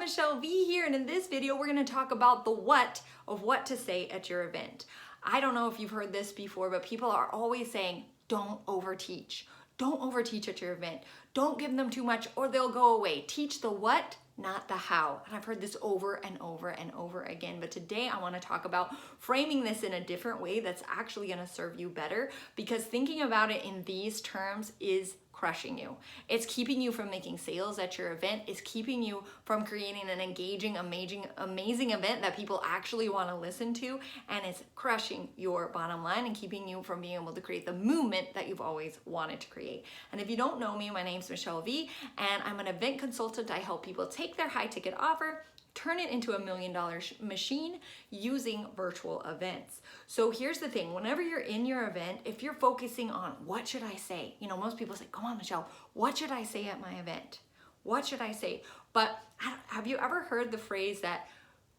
Michelle V here, and in this video we're going to talk about the what of what to say at your event. I don't know if you've heard this before, but people are always saying, don't overteach. Don't overteach at your event. Don't give them too much or they'll go away. Teach the what, not the how. And I've heard this over and over and over again, but today I want to talk about framing this in a different way that's actually going to serve you better, because thinking about it in these terms is crushing you. It's keeping you from making sales at your event. It's keeping you from creating an engaging, amazing event that people actually want to listen to. And it's crushing your bottom line and keeping you from being able to create the movement that you've always wanted to create. And if you don't know me, my name's Michelle V, and I'm an event consultant. I help people take their high ticket offer, turn it into $1 million machine using virtual events. So here's the thing, whenever you're in your event, if you're focusing on what should I say? You know, most people say, come on, Michelle, what should I say at my event? What should I say? But have you ever heard the phrase that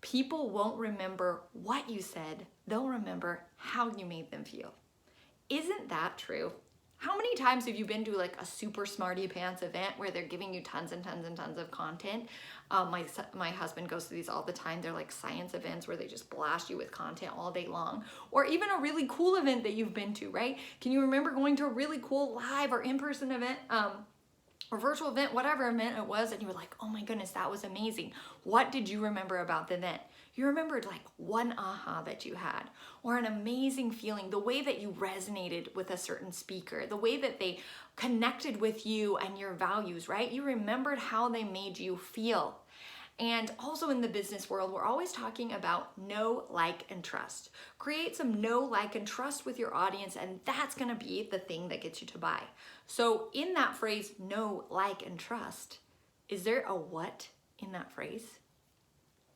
people won't remember what you said, they'll remember how you made them feel? Isn't that true? How many times have you been to like a super smarty pants event where they're giving you tons and tons and tons of content? My husband goes to these all the time. They're like science events where they just blast you with content all day long. Or even a really cool event that you've been to, right? Can you remember going to a really cool live or in-person event? Or virtual event, whatever event it was, and you were like, oh my goodness, that was amazing. What did you remember about the event? You remembered like one aha that you had, or an amazing feeling, the way that you resonated with a certain speaker, the way that they connected with you and your values, right? You remembered how they made you feel. And also in the business world, we're always talking about know, like, and trust. Create some know, like, and trust with your audience, and that's gonna be the thing that gets you to buy. So in that phrase, know, like, and trust, is there a what in that phrase?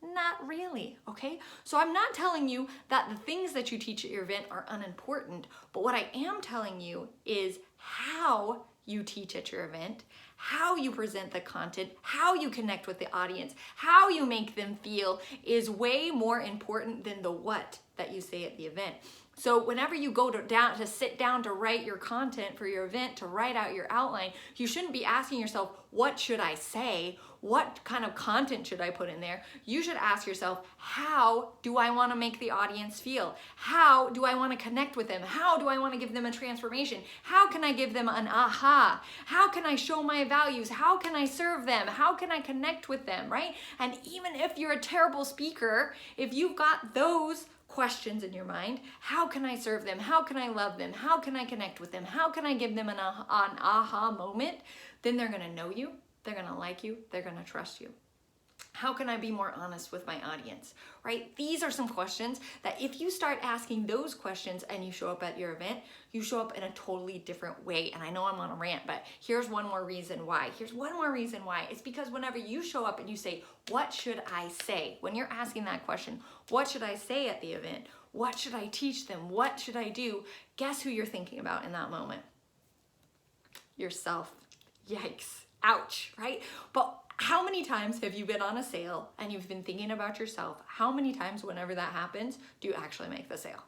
Not really, okay? So I'm not telling you that the things that you teach at your event are unimportant, but what I am telling you is how you teach at your event, how you present the content, how you connect with the audience, how you make them feel is way more important than the what that you say at the event. So whenever you go to sit down to write your content for your event, to write out your outline, you shouldn't be asking yourself, what should I say? What kind of content should I put in there? You should ask yourself, how do I want to make the audience feel? How do I want to connect with them? How do I want to give them a transformation? How can I give them an aha? How can I show my values? How can I serve them? How can I connect with them, right? And even if you're a terrible speaker, if you've got those questions in your mind, how can I serve them? How can I love them? How can I connect with them? How can I give them an aha moment? Then they're gonna know you, they're gonna like you, they're gonna trust you. How can I be more honest with my audience, right? These are some questions that if you start asking those questions and you show up at your event, you show up in a totally different way. And I know I'm on a rant, but here's one more reason why. It's because whenever you show up and you say, what should I say? When you're asking that question, what should I say at the event? What should I teach them? What should I do? Guess who you're thinking about in that moment? Yourself. Yikes. Ouch, right? But how many times have you been on a sale and you've been thinking about yourself? How many times whenever that happens do you actually make the sale?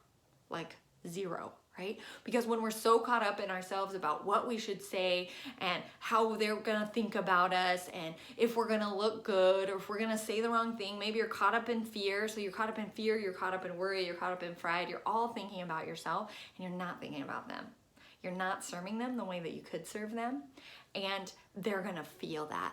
Like zero, right? Because when we're so caught up in ourselves about what we should say and how they're gonna think about us and if we're gonna look good or if we're gonna say the wrong thing, maybe you're caught up in fear. So you're caught up in fear, you're caught up in worry, you're caught up in pride. You're all thinking about yourself and you're not thinking about them. You're not serving them the way that you could serve them, and they're gonna feel that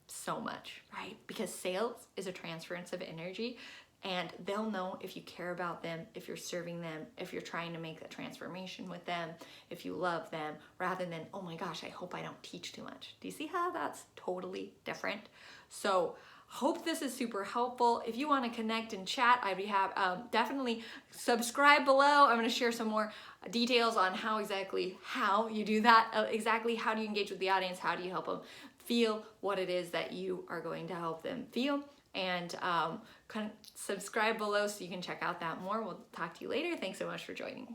so much, right? Because sales is a transference of energy, and they'll know if you care about them, if you're serving them, if you're trying to make that transformation with them, if you love them, rather than, oh my gosh, I hope I don't teach too much. Do you see how that's totally different? So hope this is super helpful. If you want to connect and chat, I'd be happy. Definitely subscribe below. I'm going to share some more details on how you do that. Exactly how do you engage with the audience? How do you help them feel what it is that you are going to help them feel? And subscribe below so you can check out that more. We'll talk to you later. Thanks so much for joining.